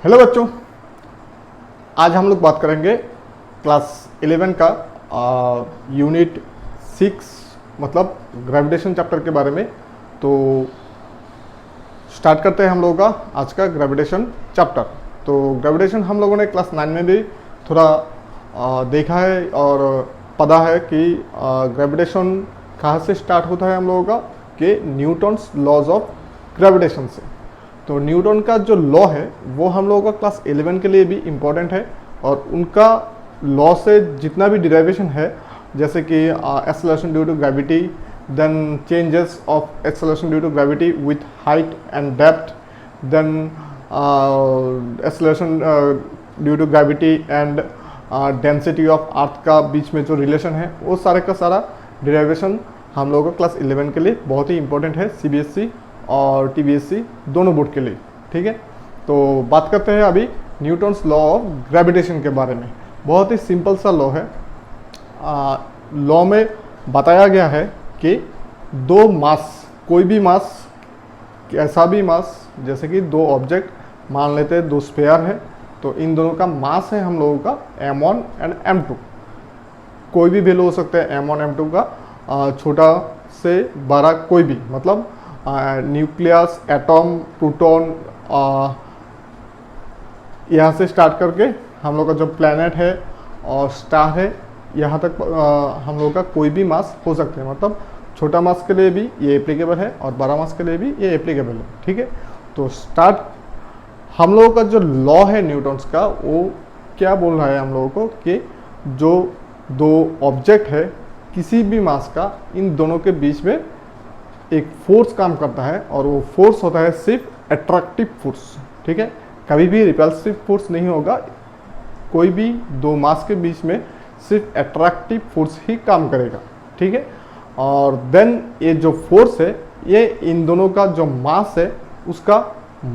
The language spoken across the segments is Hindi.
हेलो बच्चों, आज हम लोग बात करेंगे क्लास 11 का यूनिट 6 मतलब ग्रेविटेशन चैप्टर के बारे में। तो स्टार्ट करते हैं हम लोगों का आज का ग्रेविटेशन चैप्टर। तो ग्रेविटेशन हम लोगों ने क्लास 9 में भी थोड़ा देखा है और पता है कि ग्रेविटेशन कहाँ से स्टार्ट होता है हम लोगों का, कि न्यूटन्स लॉज ऑफ ग्रेविटेशन से। तो न्यूटन का जो लॉ है वो हम लोगों का क्लास 11 के लिए भी इम्पॉर्टेंट है और उनका लॉ से जितना भी डिराइवेशन है, जैसे कि acceleration due to gravity, then changes of acceleration due to gravity with height and depth, then acceleration due to gravity and density of earth का बीच में जो रिलेशन है, वो सारे का सारा डिराइवेशन हम लोगों को क्लास 11 के लिए बहुत ही इंपॉर्टेंट है, सीबीएसई और टीबीएसई दोनों बोर्ड के लिए। ठीक है, तो बात करते हैं अभी न्यूटन्स लॉ ऑफ ग्रेविटेशन के बारे में। बहुत ही सिंपल सा लॉ है। लॉ में बताया गया है कि दो मास, कोई भी मास, ऐसा भी मास, जैसे कि दो ऑब्जेक्ट मान लेते हैं, दो स्फीयर है, तो इन दोनों का मास है हम लोगों का m1 एंड m2। कोई भी वैल्यू हो सकता है m1 m2 का, छोटा से बड़ा कोई भी, मतलब न्यूक्लियस, एटॉम, प्रोटॉन, यहाँ से स्टार्ट करके हम लोग का जो प्लैनेट है और स्टार है, यहाँ तक हम लोग का कोई भी मास हो सकते हैं। मतलब छोटा मास के लिए भी ये एप्लीकेबल है और बड़ा मास के लिए भी ये एप्लीकेबल है। ठीक है, तो स्टार्ट हम लोगों का जो लॉ है न्यूटन्स का, वो क्या बोल रहा है हम लोगों को कि जो दो ऑब्जेक्ट है किसी भी मास का, इन दोनों के बीच में एक फोर्स काम करता है और वो फोर्स होता है सिर्फ अट्रैक्टिव फोर्स। ठीक है, कभी भी रिपल्सिव फोर्स नहीं होगा। कोई भी दो मास के बीच में सिर्फ अट्रैक्टिव फोर्स ही काम करेगा। ठीक है, और देन ये जो फोर्स है ये इन दोनों का जो मास है उसका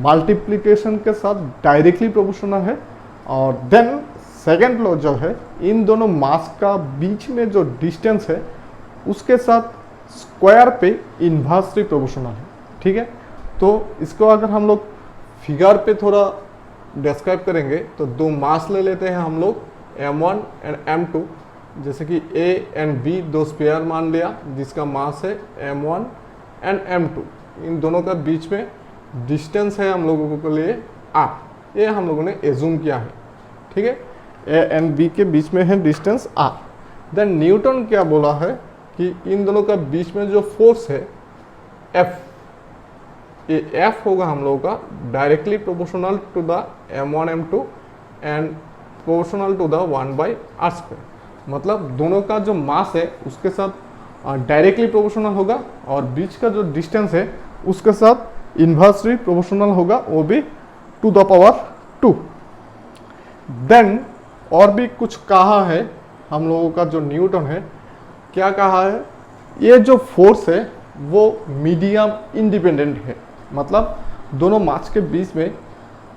मल्टीप्लिकेशन के साथ डायरेक्टली प्रोपोर्शनल है। और देन सेकेंड लॉ जो है, इन दोनों मास का बीच में जो डिस्टेंस है उसके साथ स्क्वायर पे इन्वर्सली प्रोपोर्शनल है। ठीक है, तो इसको अगर हम लोग फिगर पे थोड़ा डिस्क्राइब करेंगे तो दो मास ले लेते हैं हम लोग m1 एंड m2, जैसे कि a एंड b दो स्फीयर मान लिया जिसका मास है m1 एंड m2। इन दोनों का बीच में डिस्टेंस है हम लोगों के लिए r, ये हम लोगों ने एज्यूम किया है। ठीक है, a एंड b के बीच में है डिस्टेंस r। देन न्यूटन क्या बोला है कि इन दोनों का बीच में जो फोर्स है F, ये F होगा हम लोगों का directly proportional to the m1 m2 and proportional to the 1/r²। मतलब दोनों का जो मास है उसके साथ डायरेक्टली प्रोपोर्शनल होगा और बीच का जो डिस्टेंस है उसके साथ इन्वर्सली प्रोपोर्शनल होगा, वो भी टू द पावर 2। देन और भी कुछ कहा है हम लोगों का जो न्यूटन है, क्या कहा है, ये जो फोर्स है वो मीडियम इंडिपेंडेंट है। मतलब दोनों मास के बीच में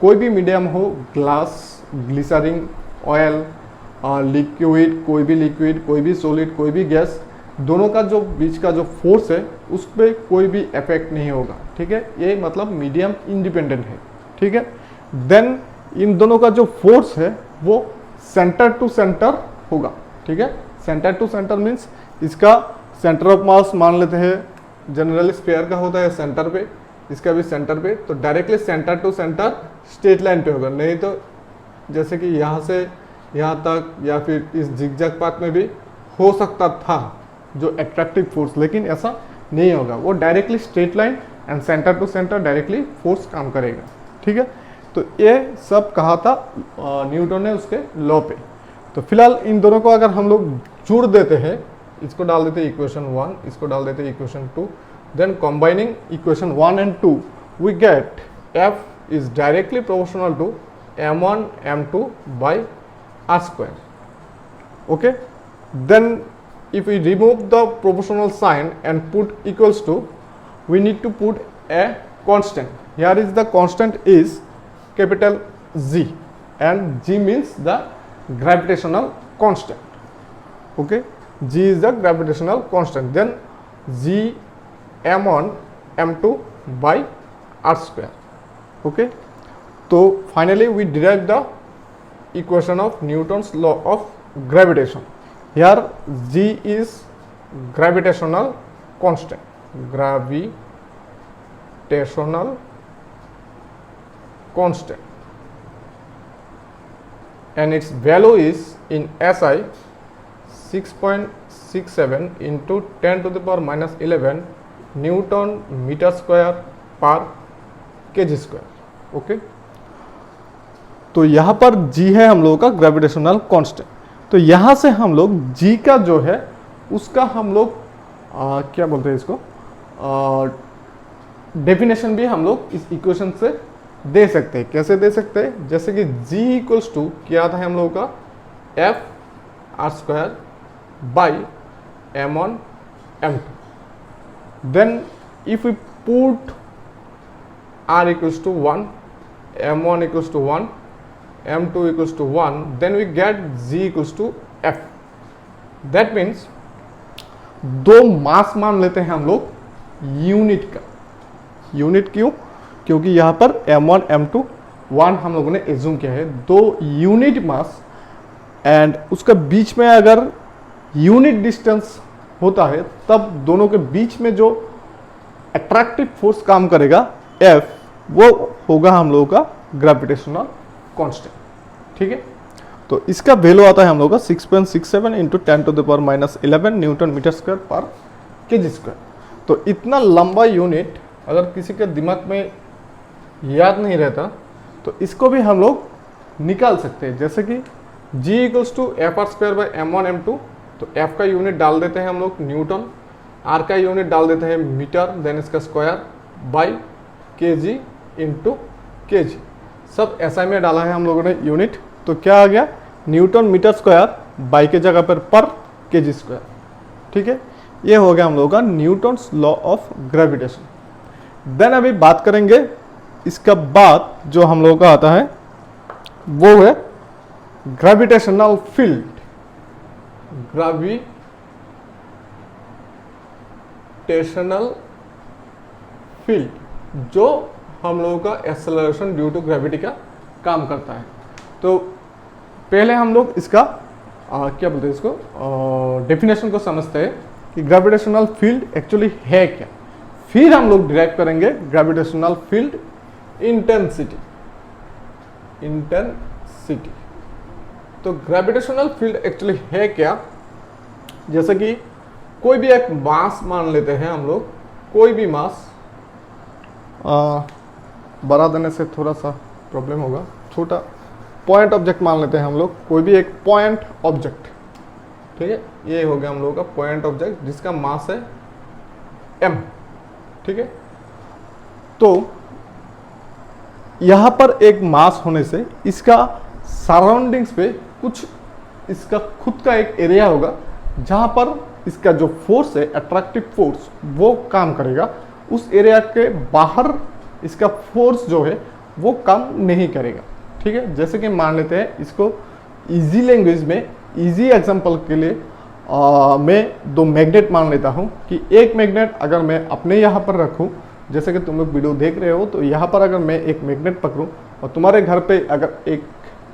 कोई भी मीडियम हो, ग्लास, ग्लिसरीन, ऑयल, लिक्विड, कोई भी लिक्विड, कोई भी सॉलिड, कोई भी गैस, दोनों का जो बीच का जो फोर्स है उस पर कोई भी इफेक्ट नहीं होगा। ठीक है, ये मतलब मीडियम इंडिपेंडेंट है। ठीक है, देन इन दोनों का जो फोर्स है वो सेंटर टू सेंटर होगा। ठीक है, सेंटर टू सेंटर मीन्स इसका सेंटर ऑफ मास मान लेते हैं, जनरली स्फीयर का होता है सेंटर पे, इसका भी सेंटर पे, तो directly centre to centre straight line पे होगा। नहीं तो जैसे कि यहाँ से यहाँ तक या फिर इस जिगजैग पाथ में भी हो सकता था जो अट्रैक्टिव फोर्स, लेकिन ऐसा नहीं होगा, वो directly straight line and centre to centre directly force काम करेगा। ठीक है, तो ये सब कहा था न्यूटन ने उसके लॉ पे। तो फिलहाल इन दोनों को अगर हम लोग जोड़ देते हैं, इसको डाल देते हैं इक्वेशन 1, इसको डाल देते हैं equation 2, then combining equation 1 and 2 we get F is directly proportional to m1 m2 by r²। Okay, then if we remove the proportional sign and put equals to, we need to put a constant. Here is the constant is capital G and G means the gravitational constant. Okay, G is the gravitational constant. Then G m1 m2 by r²। Okay, तो finally we derive the equation of Newton's law of gravitation. Here g is gravitational constant, gravitational constant, and its value is in SI 6.67 into 10 to the power minus 11 Newton meter square per kg square. Okay, तो यहाँ पर G है हम लोगों का ग्रेविटेशनल कांस्टेंट. तो यहाँ से हम लोग G का जो है उसका हम लोग क्या बोलते हैं इसको, डेफिनेशन भी हम लोग इस इक्वेशन से दे सकते हैं. कैसे दे सकते हैं, जैसे कि G इक्वल्स टू क्या था हम लोगों का, F R square by M1 M2. Then if we put R equals to 1, M1 equals to 1, M2 equals to 1, then we get G equals to F. That means दो मास मान लेते हैं हम लोग यूनिट का. यूनिट क्यों, क्योंकि यहाँ पर M1 M2 1 हम लोगों ने एज्यूम किया है, दो यूनिट मास, एंड उसका बीच में अगर यूनिट डिस्टेंस होता है तब दोनों के बीच में जो अट्रैक्टिव फोर्स काम करेगा F, वो होगा हम लोगों का ग्रेविटेशनल कांस्टेंट. ठीक है, तो इसका वैल्यू आता है हम लोगों का 6.67 into 10 to the power minus 11 newton metre square per KG square. तो इतना लंबा यूनिट अगर किसी के दिमाग में याद नहीं रहता तो इसको भी हम लोग निकाल सकते हैं. जैसे कि G equals to F R square by M1 M2, तो F का यूनिट डाल देते हैं हम लोग न्यूटन, R का यूनिट डाल देते हैं मीटर, देन इसका square by kg into kg. सब SI में डाला है हम लोगों ने यूनिट, तो क्या आ गया, न्यूटन मीटर स्क्वायर बाई के जगह पर kg स्क्वायर. ठीक है, ये हो गया हम लोगों का Newton's law of gravitation. Then अभी बात करेंगे इसका बाद जो हम लोगों का आता है वो है ग्रेविटेशनल फील्ड. ग्रेविटेशनल फील्ड जो हम लोगों का एक्सेलरेशन ड्यू टू ग्रेविटी का काम करता है. तो पहले हम लोग इसका क्या बोलते हैं इसको, डेफिनेशन को समझते हैं कि ग्रेविटेशनल फील्ड एक्चुअली है क्या. फिर हम लोग डिराइव करेंगे ग्रेविटेशनल फील्ड इंटेंसिटी. तो ग्रेविटेशनल फील्ड एक्चुअली है क्या, जैसे कि कोई भी एक मास मान लेते हैं हम लोग, कोई भी मास, बड़ा देने से थोड़ा सा प्रॉब्लम होगा, छोटा पॉइंट ऑब्जेक्ट मान लेते हैं हम लोग, कोई भी एक पॉइंट ऑब्जेक्ट. ठीक है, ये हो गया हम लोगों का पॉइंट ऑब्जेक्ट जिसका मास है m. ठीक है, तो यहां पर एक मास होने से इसका सराउंडिंग्स पे कुछ इसका खुद का एक एरिया होगा जहां पर इसका जो फोर्स है, अट्रैक्टिव फोर्स, वो काम करेगा. उस एरिया के बाहर इसका फोर्स जो है वो काम नहीं करेगा. ठीक है, जैसे कि मान लेते हैं इसको इजी लैंग्वेज में, इजी एग्जांपल के लिए मैं दो मैग्नेट मान लेता हूं कि एक मैग्नेट अगर मैं अपने यहाँ पर रखूं, जैसे कि तुम लोग वीडियो देख रहे हो, तो यहाँ पर अगर मैं एक मैग्नेट पकड़ूं और तुम्हारे घर पे अगर एक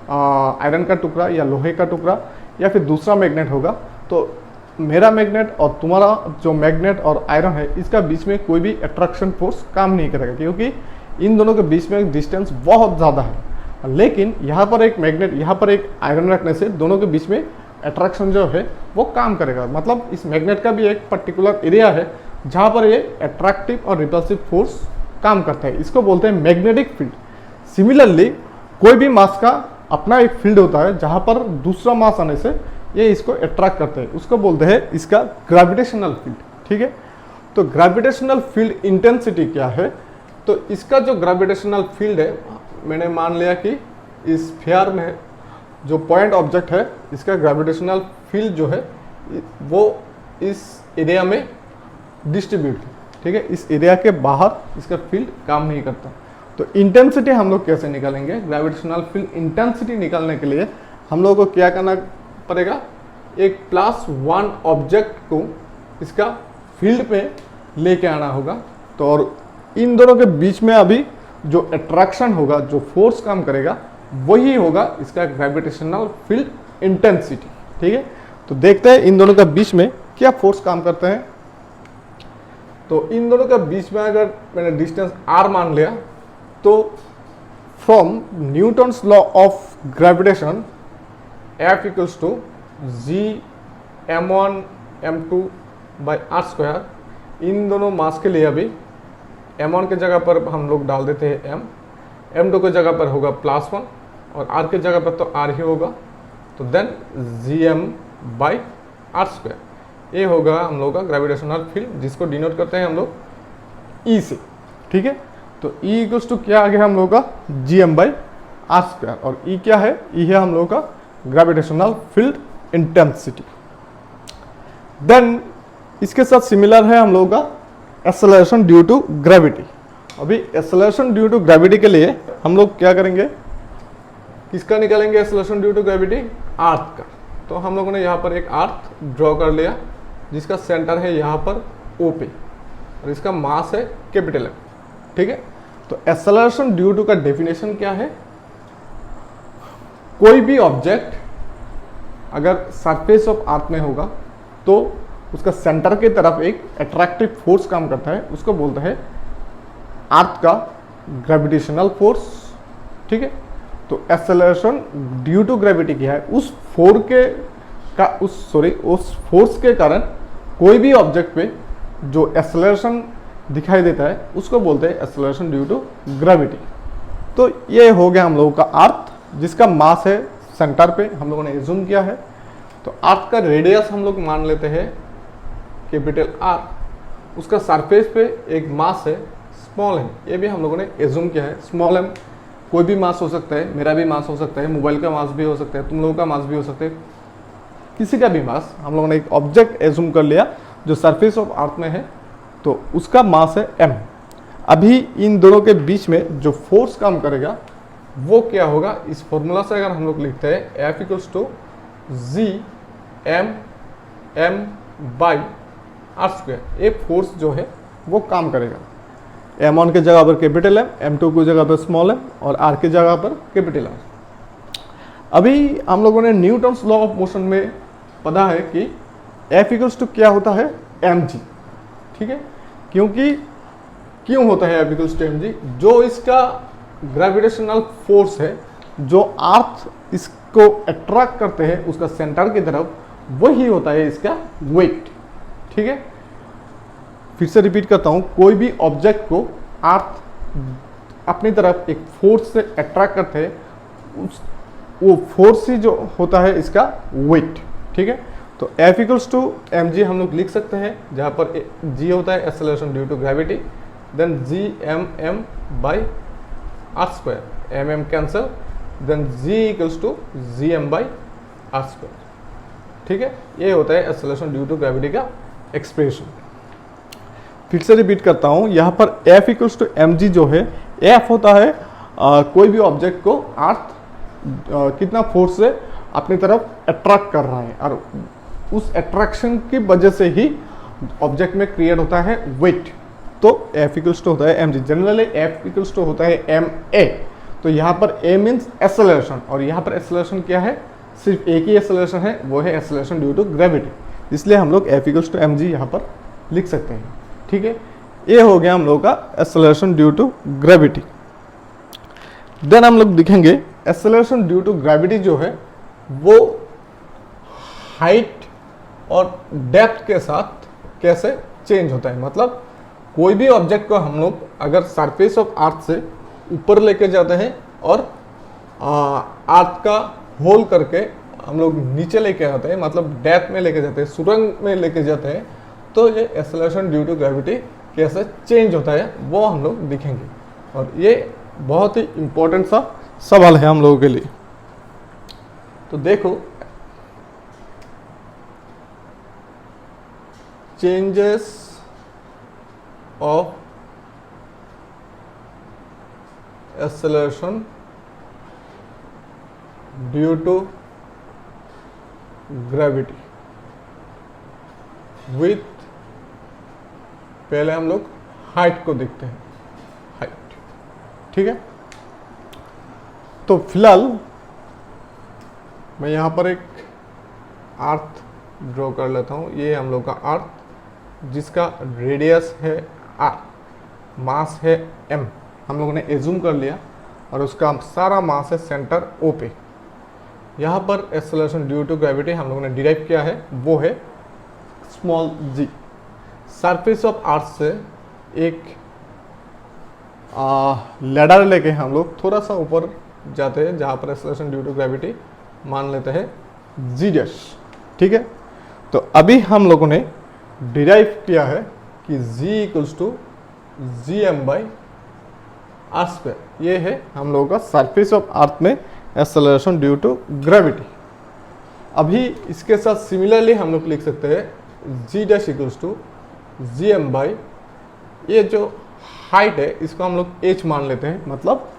आयरन का टुकड़ा या लोहे का टुकड़ा या फिर दूसरा मैग्नेट होगा, तो मेरा मैग्नेट और तुम्हारा जो मैग्नेट और आयरन है इसका बीच में कोई भी अट्रैक्शन फोर्स काम नहीं करेगा, क्योंकि इन दोनों के बीच में डिस्टेंस बहुत ज़्यादा है. लेकिन यहाँ पर एक मैग्नेट, यहाँ पर एक आयरन रखने से दोनों के बीच में अट्रैक्शन जो है वो काम करेगा. मतलब इस मैग्नेट का भी एक पर्टिकुलर एरिया है जहाँ पर ये अट्रैक्टिव और रिपल्सिव फोर्स काम करता है. इसको बोलते हैं मैग्नेटिक फील्ड. सिमिलरली कोई भी मास का अपना एक फील्ड होता है जहाँ पर दूसरा मास आने से ये इसको अट्रैक्ट करते हैं, उसको बोलते हैं इसका ग्रेविटेशनल फील्ड. ठीक है, तो ग्रेविटेशनल फील्ड इंटेंसिटी क्या है, तो इसका जो ग्रेविटेशनल फील्ड है, मैंने मान लिया कि इस स्फीयर में जो पॉइंट ऑब्जेक्ट है इसका ग्रेविटेशनल फील्ड जो है वो इस एरिया में डिस्ट्रीब्यूट है. ठीक है, इस एरिया के बाहर इसका फील्ड काम नहीं करता. तो इंटेंसिटी हम लोग कैसे निकालेंगे, ग्रेविटेशनल फील्ड इंटेंसिटी निकालने के लिए हम लोगों को क्या करना पड़ेगा, एक +1 ऑब्जेक्ट को इसका फील्ड पे लेके आना होगा. तो और इन दोनों के बीच में अभी जो अट्रैक्शन होगा, जो फोर्स काम करेगा, वही होगा इसका ग्रेविटेशनल फील्ड इंटेंसिटी। ठीक है, तो देखते हैं इन दोनों के बीच में क्या फोर्स काम करते हैं। तो इन दोनों के बीच में अगर मैंने डिस्टेंस r मान लिया, तो from Newton's law of gravitation F equals to g m1 m2 by are square, इन दोनों मास के लिए अभी m1 के जगह पर हम लोग डाल देते हैं m, m2 के जगह पर होगा +1 और r के जगह पर तो r ही होगा, तो then gm by are square, ये होगा हम लोग का ग्रेविटेशनल फील्ड, जिसको डिनोट करते हैं हम लोग E से। ठीक है, तो E इक्वल्स टू क्या आ गया हम लोग का gm बाई आर स्क्वायर, और E क्या है, E है हम लोग का ग्रेविटेशनल फील्ड इंटेंसिटी। देन इसके साथ सिमिलर है हम लोगों का एक्सेलरेशन ड्यू टू ग्रेविटी। अभी एक्सेलरेशन ड्यू टू ग्रेविटी के लिए हम लोग क्या करेंगे, किसका निकालेंगे एक्सेलरेशन ड्यू टू ग्रेविटी, अर्थ का। तो हम लोगों ने यहाँ पर एक अर्थ ड्रॉ कर लिया जिसका सेंटर है यहाँ पर O पे और इसका मास है कैपिटल M। ठीक है, तो एक्सेलरेशन ड्यू टू का डेफिनेशन क्या है, कोई भी ऑब्जेक्ट अगर सरफेस ऑफ अर्थ में होगा तो उसका सेंटर की तरफ एक अट्रैक्टिव फोर्स काम करता है, उसको बोलते हैं अर्थ का ग्रेविटेशनल फोर्स। ठीक है, तो एक्सेलरेशन ड्यू टू ग्रेविटी क्या है, उस फोर्स के कारण कोई भी ऑब्जेक्ट पे जो एक्सेलरेशन दिखाई देता है उसको बोलते हैं एक्सेलरेशन ड्यू टू ग्रेविटी। तो ये हो गया हम लोगों का अर्थ, जिसका मास है सेंटर पे, हम लोगों ने एज्यूम किया है। तो अर्थ का रेडियस हम लोग मान लेते हैं कैपिटल R, उसका सरफेस पे एक मास है स्मॉल m, ये भी हम लोगों ने एज्यूम किया है। स्मॉल m कोई भी मास हो सकता है, मेरा भी मास हो सकता है, मोबाइल का मास भी हो सकता है, तुम लोगों का मास भी हो सकता है, किसी का भी मास। हम लोगों ने एक ऑब्जेक्ट एज्यूम कर लिया जो सरफेस ऑफ अर्थ में है, तो उसका मास है m। अभी इन दोनों के बीच में जो फोर्स काम करेगा वो क्या होगा, इस फॉर्मूला से अगर हम लोग लिखते हैं F equals to ji M M by are square, ये फोर्स जो है वो काम करेगा। m1 के जगह पर कैपिटल M, m2 की जगह पर स्मॉल m और r की जगह पर कैपिटल R। अभी हम लोगों ने न्यूटन्स लॉ ऑफ मोशन में पढ़ा है कि F इक्वल्स टू क्या होता है mg। ठीक है, क्यों होता है F इक्वल्स टू mg, जो इसका ग्रेविटेशनल फोर्स है, जो अर्थ इसको अट्रैक्ट करते हैं उसका सेंटर की तरफ, वही होता है इसका वेट। ठीक है, फिर से रिपीट करता हूं, कोई भी ऑब्जेक्ट को अर्थ अपनी तरफ एक फोर्स से अट्रैक्ट करते हैं, वो फोर्स ही जो होता है इसका वेट। ठीक है, तो F इक्वल्स टू mg हम लोग लिख सकते हैं, जहां पर g होता है acceleration due to gravity, then g m by are square, m cancel, then g equals to G M by are square. ठीक है, ये होता है एक्सेलरेशन ड्यू टू ग्रेविटी का एक्सप्रेशन। फिर से रिपीट करता हूं, यहाँ पर F इक्वल्स टू mg जो है, F होता है कोई भी ऑब्जेक्ट को अर्थ कितना फोर्स से अपनी तरफ अट्रैक्ट कर रहा है, और उस अट्रैक्शन की वजह से ही ऑब्जेक्ट में क्रिएट होता है वेट। तो F इक्वल्स टू होता है mg। Generally F equals to होता है ma। तो यहाँ पर a मीन्स एक्सेलरेशन, और यहाँ पर एक्सेलरेशन क्या है, सिर्फ एक ही एक्सेलरेशन है, वो है एक्सेलरेशन ड्यू टू ग्रेविटी, इसलिए हम लोग F इक्वल्स टू mg यहाँ पर लिख सकते हैं। ठीक है, ये हो गया हम लोग का acceleration due to gravity. Then हम लोग दिखेंगे एक्सेलरेशन ड्यू टू ग्रेविटी जो है वो हाइट और डेप्थ के साथ कैसे चेंज होता है। मतलब कोई भी ऑब्जेक्ट को हम लोग अगर सरफेस ऑफ अर्थ से ऊपर लेके जाते हैं और अर्थ का होल करके हम लोग नीचे लेके आते हैं, मतलब डेप्थ में लेके जाते हैं, सुरंग में लेके जाते हैं, तो ये एक्सेलरेशन ड्यू टू ग्रेविटी कैसे चेंज होता है वो हम लोग दिखेंगे। और ये बहुत ही इंपॉर्टेंट सा सवाल है हम लोगों के लिए। तो देखो, changes of acceleration due to gravity with, पहले हम लोग हाइट को देखते हैं, हाइट। ठीक है। तो फिलहाल मैं यहाँ पर एक अर्थ ड्रॉ कर लेता हूँ। ये हम लोग का अर्थ जिसका रेडियस है r, मास है m, हम लोगों ने एज्यूम कर लिया, और उसका सारा मास है सेंटर O पे। यहाँ पर एक्सेलरेशन ड्यू टू ग्रेविटी हम लोगों ने डिराइव किया है, वो है small g। Surface of earth से एक लैडर लेके हम लोग थोड़ा सा ऊपर जाते हैं, जहाँ पर एक्सेलरेशन ड्यू टू ग्रेविटी मान लेते हैं g डैश, ठीक है। तो अभी हम लोगों ने डिराइव किया है कि g equals to G M by are square. ये है हम लोगों का सरफेस ऑफ अर्थ में एक्सेलरेशन ड्यू टू ग्रेविटी। अभी इसके साथ सिमिलरली हम लोग लिख सकते हैं g dash equals to G M by, ये जो हाइट है इसको हम लोग h मान लेते हैं, मतलब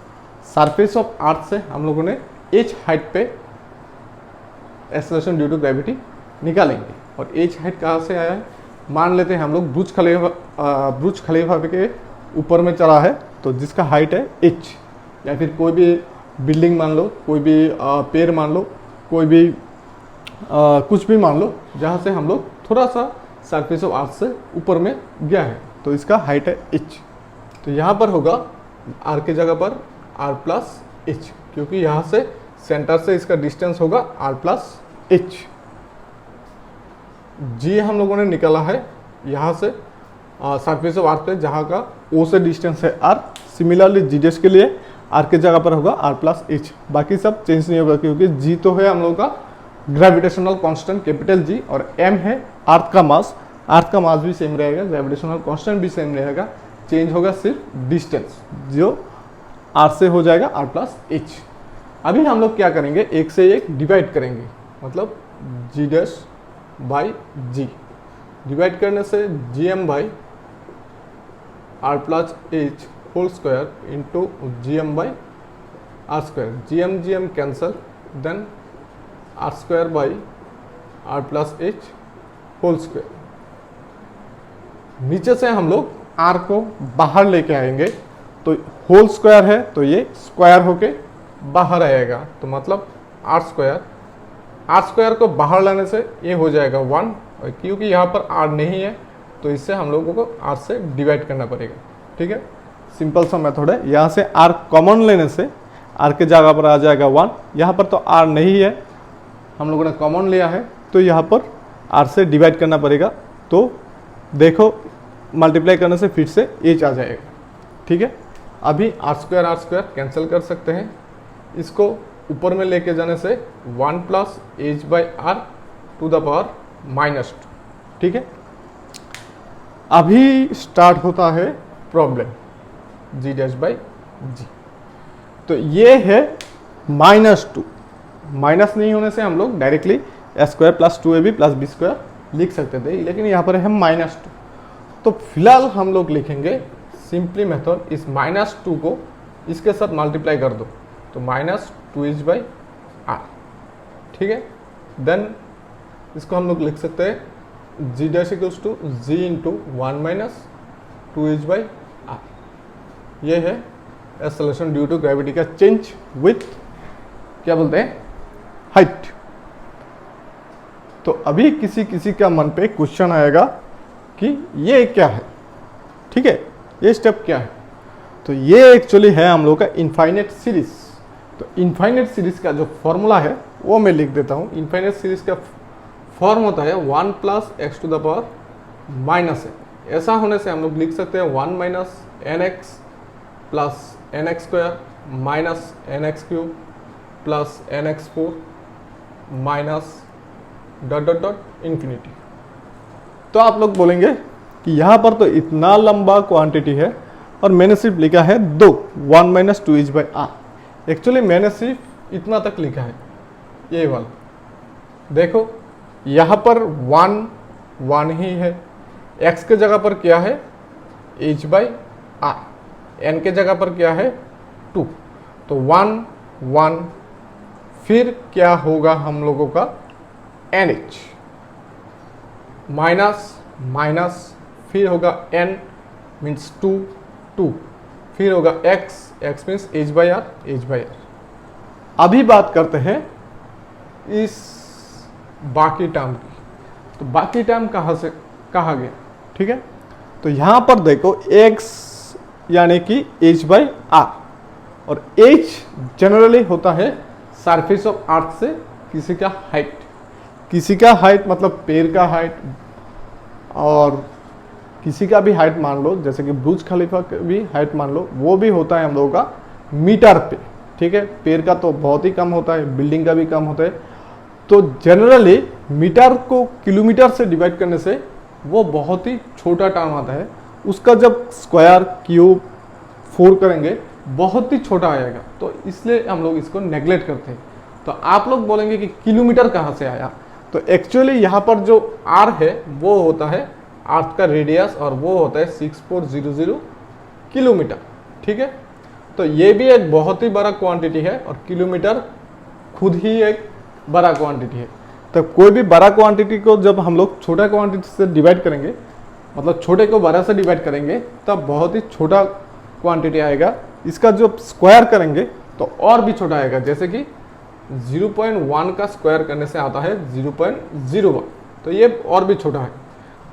सरफेस ऑफ अर्थ से हम लोगों ने h हाइट पे एक्सेलरेशन ड्यू टू ग्रेविटी निकालेंगे। और h हाइट कहाँ से आया है, मान लेते हैं हम लोग बुर्ज खलीफा के ऊपर में चढ़ा है, तो जिसका हाइट है h, या फिर कोई भी बिल्डिंग मान लो, कोई भी पेड़ मान लो, कोई भी कुछ भी मान लो, जहाँ से हम लोग थोड़ा सा सरफेस ऑफ अर्थ से ऊपर में गया है, तो इसका हाइट है h। तो यहाँ पर होगा r के जगह पर r प्लस h, क्योंकि यहाँ से सेंटर से इसका डिस्टेंस होगा r प्लस h। g हम लोगों ने निकाला है यहाँ से सरफेस ऑफ अर्थ पे, जहाँ का o से डिस्टेंस है r। सिमिलरली g डैश के लिए r के जगह पर होगा r प्लस h, बाकी सब चेंज नहीं होगा, क्योंकि g तो है हम लोगों का ग्रेविटेशनल कांस्टेंट कैपिटल G, और m है अर्थ का मास। अर्थ का मास भी सेम रहेगा, ग्रेविटेशनल कांस्टेंट भी सेम रहेगा, चेंज होगा सिर्फ डिस्टेंस, जो r से हो जाएगा r प्लस h। अभी हम लोग क्या करेंगे, एक से एक डिवाइड करेंगे, मतलब g dash by g, divide करने से G M by R plus h whole square into G M by are square. G M cancel, then R square by R plus h whole square. नीचे से हम लोग r को बाहर लेके आएंगे, तो होल स्क्वायर है तो ये स्क्वायर होके बाहर आएगा, तो मतलब आर स्क्वायर को बाहर लाने से ये हो जाएगा 1, और क्योंकि यहाँ पर r नहीं है तो इससे हम लोगों को r से डिवाइड करना पड़ेगा, ठीक है। सिंपल सा मेथड है। यहाँ से r कॉमन लेने से r के जगह पर आ जाएगा 1, यहाँ पर तो r नहीं है, हम लोगों ने कॉमन लिया है, तो यहाँ पर r से डिवाइड करना पड़ेगा। तो देखो मल्टीप्लाई करने से फिर से h आ जाएगा, ठीक है। अभी r स्क्वायर कैंसिल कर सकते हैं, इसको ऊपर में लेके जाने से 1 plus h by R to the power minus 2, ठीक है। अभी स्टार्ट होता है problem g dash by g। तो ये है -2, माइनस नहीं होने से हम लोग directly square plus 2ab plus B square लिख सकते थे, लेकिन यहाँ पर है -2। तो फिलहाल हम लोग लिखेंगे सिंपली मेथड, इस -2 को इसके साथ मल्टीप्लाई कर दो, तो -2h बाई आर, ठीक है। देन इसको हम लोग लिख सकते हैं g dash equals to g into 1 minus 2h by are. ये है एक्सेलरेशन ड्यू टू ग्रेविटी का चेंज विथ क्या बोलते हैं, हाइट। तो अभी किसी का मन पे क्वेश्चन आएगा कि ये क्या है, ठीक है, ये स्टेप क्या है। तो ये एक्चुअली है हम लोग का इनफाइनाइट सीरीज। तो इनफाइनाइट सीरीज का जो फॉर्मूला है वो मैं लिख देता हूँ। इनफाइनाइट सीरीज का फॉर्म होता है 1 plus x to the power minus a. ऐसा होने से हम लोग लिख सकते हैं 1 minus n x plus n x square minus n x cube plus n x 4 minus dot dot dot infinity. तो आप लोग बोलेंगे कि यहाँ पर तो इतना लंबा क्वांटिटी है और मैंने सिर्फ लिखा है 2, 1 minus 2h by are. Actually मैंने सिर्फ इतना तक लिखा है, ये वाला देखो, यहाँ पर 1 ही है, x के जगह पर क्या है h बाई आर, n के जगह पर क्या है 2, तो 1 फिर क्या होगा हम लोगों का nh माइनस फिर होगा n मीन्स 2, फिर होगा x means h by are. अभी बात करते हैं इस बाकी टर्म की। तो बाकी टर्म कहाँ से कहा गया, ठीक है। तो यहाँ पर देखो x यानी कि h बाई आर, और h जनरली होता है सरफेस ऑफ अर्थ से किसी का हाइट मतलब पैर का हाइट, और किसी का भी हाइट मान लो, जैसे कि बुर्ज खलीफा का भी हाइट मान लो, वो भी होता है हम लोगों का मीटर पे, ठीक है। पैर का तो बहुत ही कम होता है, बिल्डिंग का भी कम होता है। तो जनरली मीटर को किलोमीटर से डिवाइड करने से वो बहुत ही छोटा टर्म आता है, उसका जब स्क्वायर क्यूब 4 करेंगे बहुत ही छोटा आएगा, तो इसलिए हम लोग इसको नेग्लेक्ट करते हैं। तो आप लोग बोलेंगे कि किलोमीटर कहाँ से आया, तो एक्चुअली यहाँ पर जो आर है वो होता है अर्थ का रेडियस, और वो होता है 6400 किलोमीटर, ठीक है। तो ये भी एक बहुत ही बड़ा क्वांटिटी है, और किलोमीटर खुद ही एक बड़ा क्वांटिटी है। तो कोई भी बड़ा क्वांटिटी को जब हम लोग छोटा क्वांटिटी से डिवाइड करेंगे, मतलब छोटे को बड़ा से डिवाइड करेंगे, तब बहुत ही छोटा क्वांटिटी आएगा। इसका जो स्क्वायर करेंगे तो और भी छोटा आएगा, जैसे कि 0.1 का स्क्वायर करने से आता है 0.01, तो ये और भी छोटा है।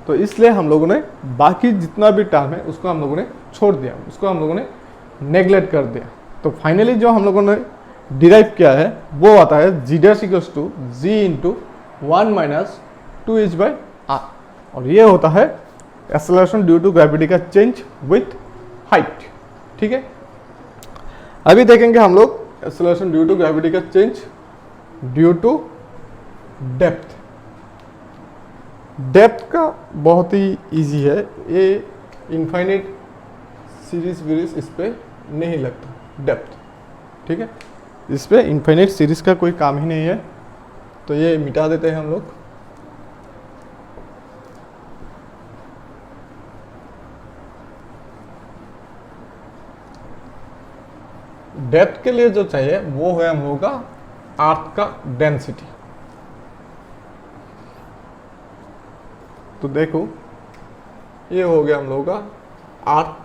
तो इसलिए हम लोगों ने बाकी जितना भी टर्म है उसको हम लोगों ने छोड़ दिया, उसको हम लोगों ने नेग्लेक्ट कर दिया। तो फाइनली जो हम लोगों ने डिराइव किया है वो आता है g dash equals to g into 1 minus 2h by R, और ये होता है एक्सेलरेशन ड्यू टू ग्रेविटी का चेंज विथ हाइट, ठीक है। अभी देखेंगे हम लोग एक्सेलरेशन ड्यू टू ग्रेविटी का change due to depth. Depth का बहुत ही इजी है, ये इनफाइनाइट सीरीज इस पे नहीं लगता डेप्थ, ठीक है। इस पे इनफाइनाइट सीरीज का कोई काम ही नहीं है, तो ये मिटा देते हैं हम लोग। डेप्थ के लिए जो चाहिए वो है हम लोगों का अर्थ का डेंसिटी। तो देखो ये हो गया हम लोगों का अर्थ,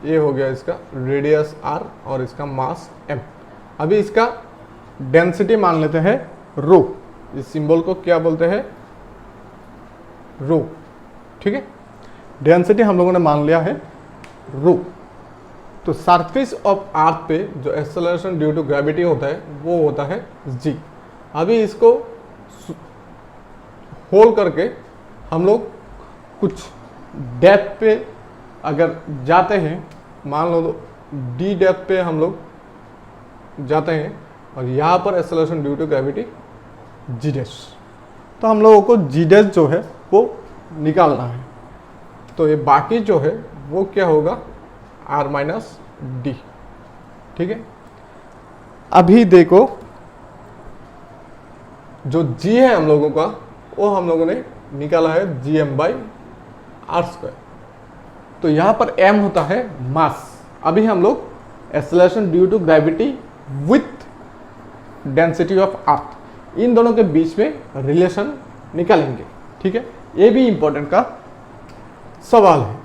ये हो गया इसका रेडियस r और इसका मास m। अभी इसका डेंसिटी मान लेते हैं रो, इस सिंबल को क्या बोलते हैं, रो, ठीक है। डेंसिटी हम लोगों ने मान लिया है रो। तो सरफेस ऑफ अर्थ पे जो एक्सेलरेशन ड्यू टू ग्रेविटी होता है वो होता है g। अभी इसको होल करके हम लोग कुछ डेप्थ पे अगर जाते हैं, मान लो d डेप्थ पे हम लोग जाते हैं, और यहाँ पर acceleration due to gravity g dash, तो हम लोगों को g डैश जो है वो निकालना है। तो ये बाकी जो है वो क्या होगा r माइनस डी, ठीक है। अभी देखो जो g है हम लोगों का वो हम लोगों ने निकाला है gm बाई आर स्क्वायर। तो यहाँ पर m होता है मास। अभी हम लोग acceleration due to gravity with density of earth, इन दोनों के बीच में रिलेशन निकालेंगे, ठीक है। ये भी इंपॉर्टेंट का सवाल है।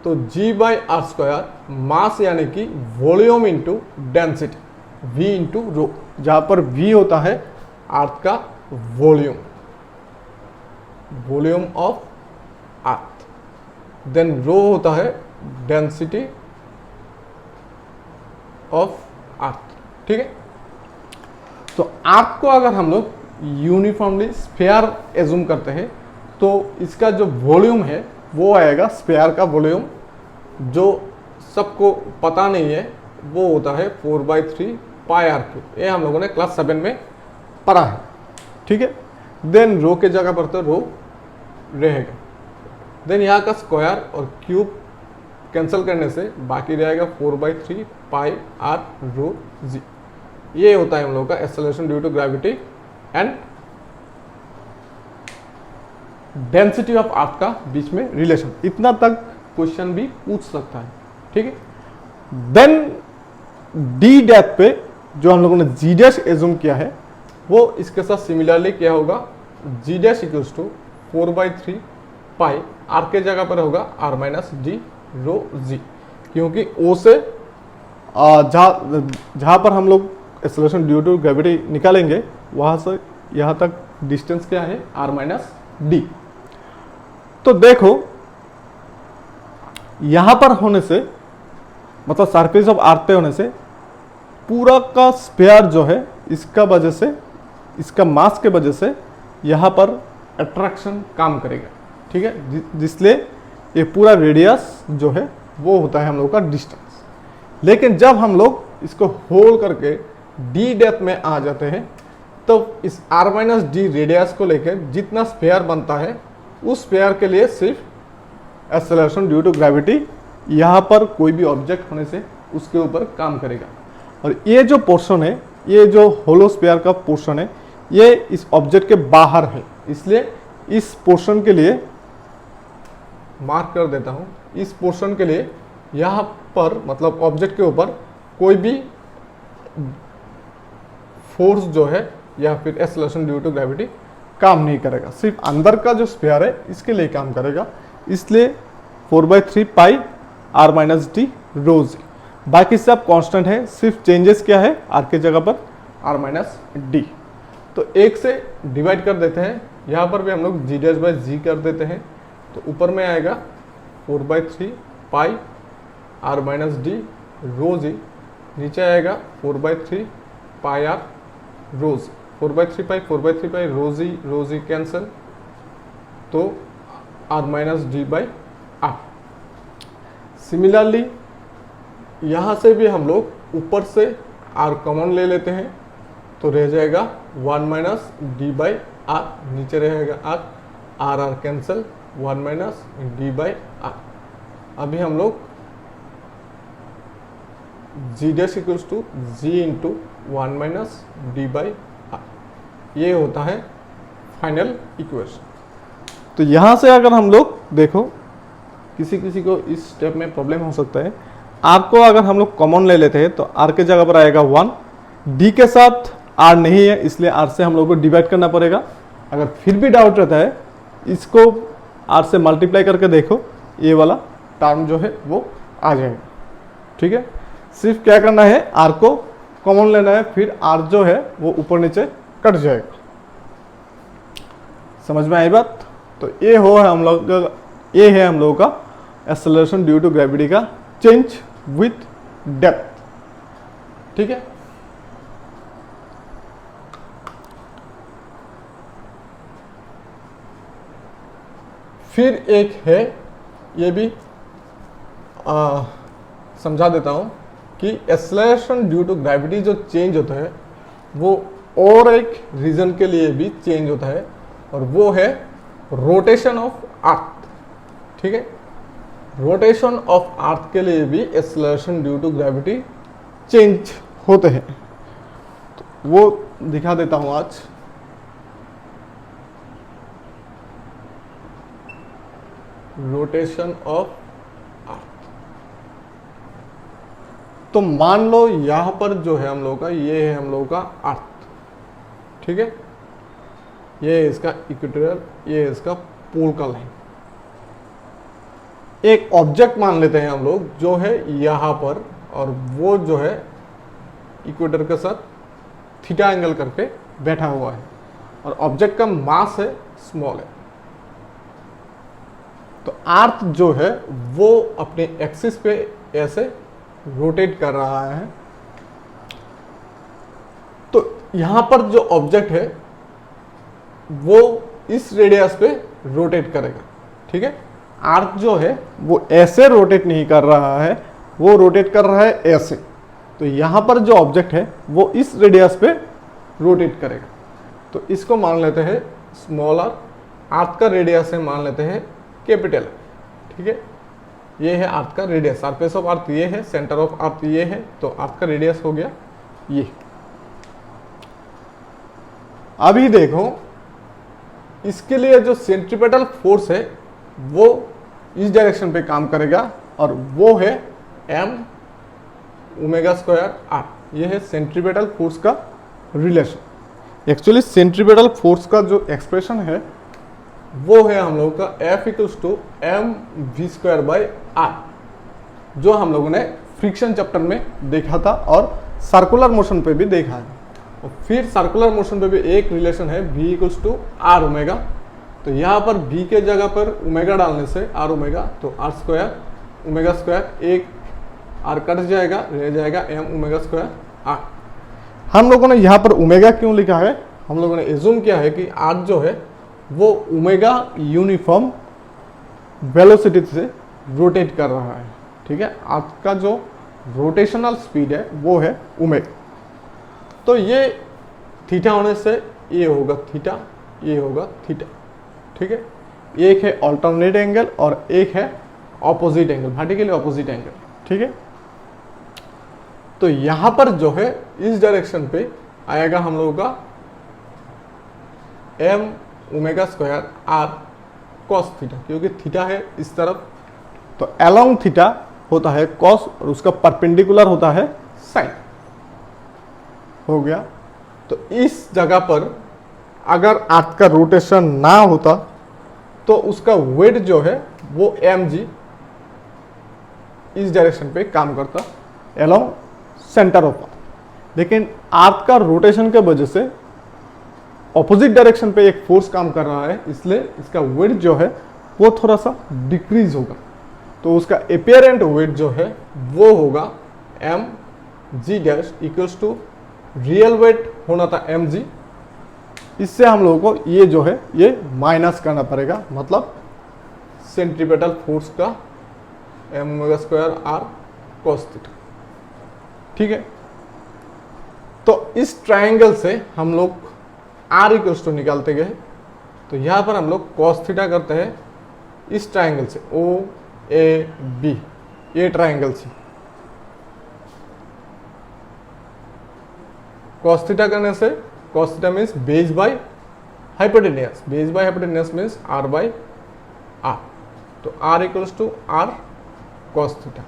तो g by are square mass यानी कि volume into density, v into rho, जहाँ पर v होता है अर्थ का volume, volume of earth, then rho होता है डेंसिटी ऑफ अर्थ, ठीक है। तो अर्थ को अगर हम लोग यूनिफॉर्मली स्फीयर एज्यूम करते हैं तो इसका जो वॉल्यूम है वो आएगा, स्फीयर का वॉल्यूम जो सबको पता नहीं है वो होता है 4/3 पाई आर क्यूब। ये हम लोगों ने क्लास 7 में पढ़ा है, ठीक है। देन रो के जगह पर तो रो रहेगा, देन यहाँ का स्क्वायर और क्यूब कैंसिल करने से बाकी रहेगा 4/3 पाई आर रो जी। ये होता है हम लोग का acceleration due to gravity and density of earth का बीच में रिलेशन। इतना तक क्वेश्चन भी पूछ सकता है, ठीक है। देन डी डेप्थ पे जो हम लोगों ने जी डैश एज्यूम किया है वो इसके साथ सिमिलरली क्या होगा, g dash equals to 4/3 pi r के जगह पर होगा r minus d rho g, क्योंकि ओ से जहाँ पर हम लोग एक्सेलरेशन ड्यू टू ग्रेविटी निकालेंगे वहाँ से यहाँ तक डिस्टेंस क्या है, आर माइनस डी। तो देखो यहाँ पर होने से मतलब सरफेस ऑफ अर्थ पे होने से पूरा का स्पेयर जो है इसका वजह से, इसका मास के वजह से यहाँ पर अट्रैक्शन काम करेगा, ठीक है, जिसलिए ये पूरा रेडियस जो है वो होता है हम लोग का डिस्टेंस। लेकिन जब हम लोग इसको होल्ड करके डी डेप्थ में आ जाते हैं तो इस आर माइनस डी रेडियस को लेकर जितना स्पेयर बनता है उस स्पेयर के लिए सिर्फ एक्सेलरेशन ड्यू टू ग्रेविटी यहाँ पर कोई भी ऑब्जेक्ट होने से उसके ऊपर काम करेगा। और ये जो पोर्शन है, ये जो होलो स्पेयर का पोर्शन है, ये इस ऑब्जेक्ट के बाहर है, इसलिए इस पोर्शन के लिए मार्क कर देता हूँ। इस पोर्शन के लिए यहाँ पर मतलब ऑब्जेक्ट के ऊपर कोई भी फोर्स जो है या फिर एक्सेलरेशन ड्यू टू ग्रेविटी काम नहीं करेगा, सिर्फ अंदर का जो स्पेयर है इसके लिए काम करेगा। इसलिए 4/3 pi r minus d rho जी, बाकी सब कांस्टेंट है, सिर्फ चेंजेस क्या है, आर के जगह पर आर माइनस डी। तो एक से डिवाइड कर देते हैं, यहाँ पर भी हम लोग जी डैश बाई जी कर देते हैं, तो ऊपर में आएगा 4/3 pi r minus d rho g, नीचे आएगा 4/3 pi r rho g, 4/3 pi rho g cancel, तो r minus d by r. Similarly यहाँ से भी हम लोग ऊपर से आर कॉमन ले लेते हैं, तो रह जाएगा 1 माइनस डी बाई आर, नीचे रहेगा r, r r cancel, 1 minus d by are. अभी हम लोग g dash equals to ji into 1 minus d by are, ये होता है फाइनल इक्वेशन। तो यहाँ से अगर हम लोग देखो, किसी को इस स्टेप में प्रॉब्लम हो सकता है, आर को अगर हम लोग कॉमन ले लेते हैं तो आर के जगह पर आएगा 1, डी के साथ आर नहीं है इसलिए आर से हम लोग को डिवाइड करना पड़ेगा। अगर फिर भी डाउट रहता है, इसको आर से मल्टीप्लाई करके देखो, ये वाला टर्म जो है वो आ जाएगा, ठीक है। सिर्फ क्या करना है, आर को कॉमन लेना है, फिर आर जो है वो ऊपर नीचे कट जाएगा। समझ में आई बात? तो ये ये है हम लोगों का एक्सेलरेशन ड्यू टू ग्रेविटी का चेंज विथ डेप्थ, ठीक है। फिर एक है, ये भी समझा देता हूं कि एक्सेलरेशन ड्यू टू ग्रेविटी जो चेंज होता है वो और एक रीजन के लिए भी चेंज होता है, और वो है रोटेशन ऑफ अर्थ, ठीक है। रोटेशन ऑफ अर्थ के लिए भी acceleration due to gravity change होते हैं, तो वो दिखा देता हूं आज। रोटेशन ऑफ अर्थ, तो मान लो यहां पर जो है हम लोग का, ये है हम लोग का अर्थ, ठीक है, ये है इसका इक्वेटोरियल, ये है इसका पोल का लाइन। एक ऑब्जेक्ट मान लेते हैं हम लोग जो है यहां पर, और वो जो है इक्वेटर के साथ थीटा एंगल करके बैठा हुआ है, और ऑब्जेक्ट का मास है स्मॉल है। तो अर्थ जो है वो अपने एक्सिस पे ऐसे रोटेट कर रहा है, तो यहां पर जो ऑब्जेक्ट है वो इस रेडियस पे रोटेट करेगा, ठीक है। अर्थ जो है वो ऐसे रोटेट नहीं कर रहा है, वो रोटेट कर रहा है ऐसे, तो यहां पर जो ऑब्जेक्ट है वो इस रेडियस पे रोटेट करेगा। तो इसको मान लेते हैं स्मॉलर, अर्थ का रेडियस है मान लेते हैं कैपिटल, ठीक है। ये है अर्थ का रेडियस, सरफेस ऑफ अर्थ ये है, सेंटर ऑफ अर्थ ये है, तो अर्थ का रेडियस हो गया ये। अभी देखो इसके लिए जो सेंट्रीपेटल फोर्स है वो इस डायरेक्शन पे काम करेगा, और वो है m ओमेगा स्क्वायर आर। ये है सेंट्रीपेटल फोर्स का रिलेशन। एक्चुअली सेंट्रीपेटल फोर्स का जो एक्सप्रेशन है वो है हम लोगों का F equals to M V square by R, जो हम लोगों ने फ्रिक्शन चैप्टर में देखा था और सर्कुलर मोशन पे भी देखा है। और फिर सर्कुलर मोशन पे भी एक रिलेशन है v equals to R omega. तो यहाँ पर v के जगह पर ओमेगा डालने से आर ओमेगा, तो आर स्क्वायर ओमेगा स्क्वायर, एक आर कट जाएगा, रह जाएगा एम ओमेगा स्क्वायर आर। हम लोगों ने यहाँ पर ओमेगा क्यों लिखा है, हम लोगों ने एज्यूम किया है कि आर जो है वो ओमेगा यूनिफॉर्म वेलोसिटी से रोटेट कर रहा है। ठीक है, आर्क का जो रोटेशनल स्पीड है वो है ओमेगा। तो ये थीटा होने से ये होगा थीटा, ये होगा थीटा। ठीक है, एक है अल्टरनेट एंगल और एक है opposite angle, vertically opposite angle. ठीक है, तो यहां पर जो है इस डायरेक्शन पे आएगा हम लोगों का M omega square are cos theta, क्योंकि थीटा है इस तरफ, तो अलोंग थीटा होता है कॉस और उसका परपेंडिकुलर होता है साइन। हो गया। तो इस जगह पर अगर अर्थ का रोटेशन ना होता तो उसका वेट जो है वो mg इस डायरेक्शन पे काम करता अलोंग सेंटर ऑफ अर्थ। लेकिन अर्थ का रोटेशन के वजह से ऑपोजिट डायरेक्शन पे एक फोर्स काम कर रहा है, इसलिए इसका वेट जो है वो थोड़ा सा डिक्रीज होगा। तो उसका एपियरेंट वेट जो है वो होगा M ji dash equals to real weight होना था एम जी। इससे हम लोगों को ये जो है ये माइनस करना पड़ेगा, मतलब सेंट्रीपेटल फोर्स का M omega square are cos theta. ठीक है, तो इस ट्रायंगल से हम लोग आर इक्वल्स टू निकालते गए। तो यहाँ पर हम लोग कॉस थीटा करते हैं इस ट्रायंगल से ओ ए बी, ये ट्रायंगल से कॉस थीटा करने से cos theta means base by hypotenuse, base by hypotenuse means r by r. तो r equals to r cos theta.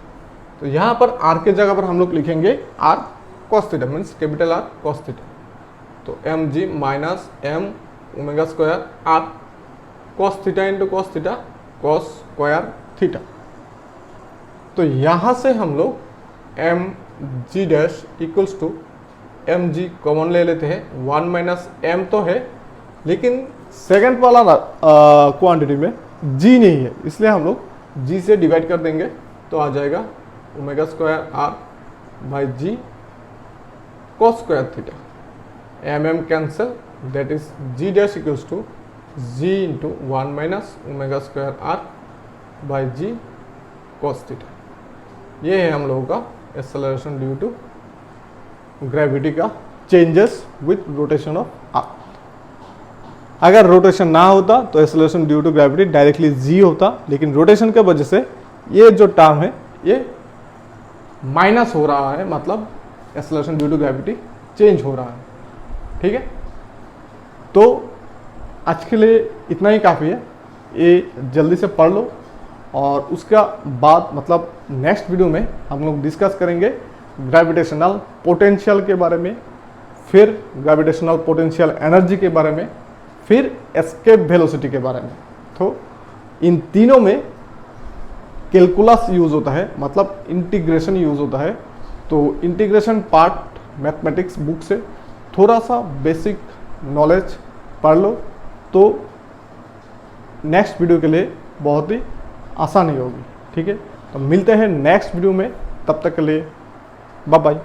तो यहाँ पर आर के जगह पर हम लोग लिखेंगे r cos theta means capital r cos theta. तो m g minus m omega square are cos theta into cos theta cos square theta. तो यहाँ से हम लोग m ji dash equals to m g common ले लेते हैं, वन माइनस एम तो है लेकिन सेकंड वाला क्वांटिटी में जी नहीं है, इसलिए हम लोग जी से डिवाइड कर देंगे तो आ जाएगा omega square R by G cos square theta. M M cancel, that is G dash equals to ji into one minus omega square R by G cos theta. ये है हम लोगों का एक्सेलरेशन ड्यू टू ग्रेविटी का changes with rotation of earth. अगर रोटेशन ना होता तो acceleration due to gravity directly G होता, लेकिन रोटेशन के वजह से ये जो टर्म है ये माइनस हो रहा है, मतलब acceleration due to gravity change हो रहा है। ठीक है, तो आज के लिए इतना ही काफ़ी है, ये जल्दी से पढ़ लो और उसका बाद मतलब नेक्स्ट वीडियो में हम लोग डिस्कस करेंगे ग्रेविटेशनल पोटेंशियल के बारे में, फिर ग्रेविटेशनल पोटेंशियल एनर्जी के बारे में, फिर एस्केप वेलोसिटी के बारे में। तो इन तीनों में कैलकुलस यूज होता है, मतलब इंटीग्रेशन यूज होता है। तो इंटीग्रेशन पार्ट मैथमेटिक्स बुक से थोड़ा सा बेसिक नॉलेज पढ़ लो तो नेक्स्ट वीडियो के लिए बहुत ही आसानी होगी। ठीक है, तो मिलते हैं नेक्स्ट वीडियो में, तब तक के लिए बाय बाय।